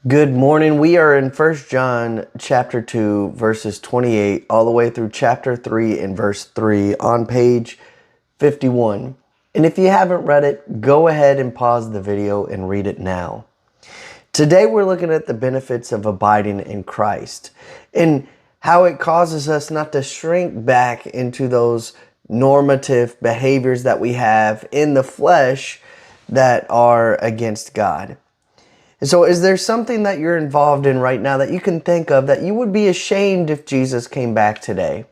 Good morning. We are in 1 John chapter 2 verses 28 all the way through chapter 3 and verse 3 on page 51. And if you haven't read it, go ahead and pause the video and read it now. Today we're looking at the benefits of abiding in Christ and how it causes us not to shrink back into those normative behaviors that we have in the flesh that are against God. And so is there something that you're involved in right now that you can think of that you would be ashamed if Jesus came back today?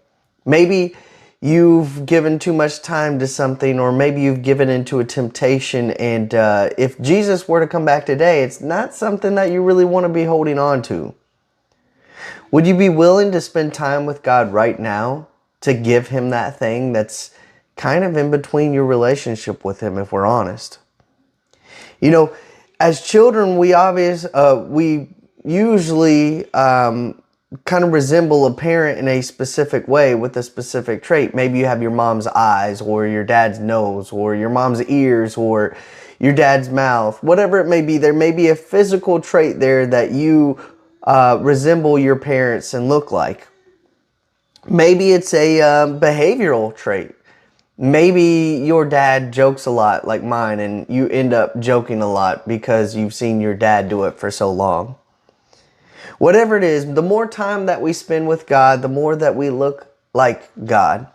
Maybe you've given too much time to something, or maybe you've given into a temptation, and if Jesus were to come back today, it's not something that you really want to be holding on to. Would you be willing to spend time with God right now to give Him that thing that's kind of in between your relationship with Him, if we're honest? You know, as children, we usually kind of resemble a parent in a specific way with a specific trait. Maybe you have your mom's eyes, or your dad's nose, or your mom's ears, or your dad's mouth. Whatever it may be, there may be a physical trait there that you resemble your parents and look like. Maybe it's a behavioral trait. Maybe your dad jokes a lot like mine, and you end up joking a lot because you've seen your dad do it for so long. Whatever it is, the more time that we spend with God, the more that we look like God.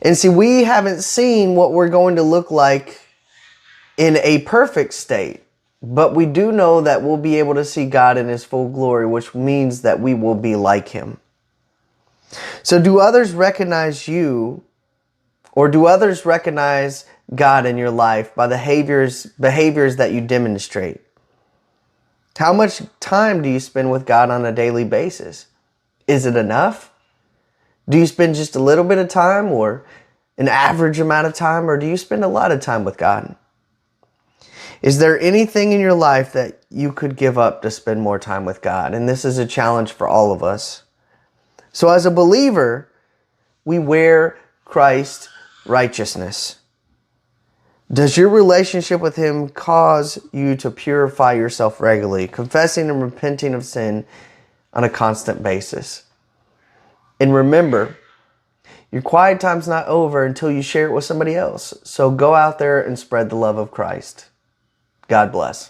And see, we haven't seen what we're going to look like in a perfect state, but we do know that we'll be able to see God in His full glory, which means that we will be like Him. So do others recognize you? Or do others recognize God in your life by the behaviors that you demonstrate? How much time do you spend with God on a daily basis? Is it enough? Do you spend just a little bit of time, or an average amount of time, or do you spend a lot of time with God? Is there anything in your life that you could give up to spend more time with God? And this is a challenge for all of us. So as a believer, we wear Christ righteousness. Does your relationship with Him cause you to purify yourself regularly, confessing and repenting of sin on a constant basis? And remember, your quiet time's not over until you share it with somebody else. So go out there and spread the love of Christ. God bless.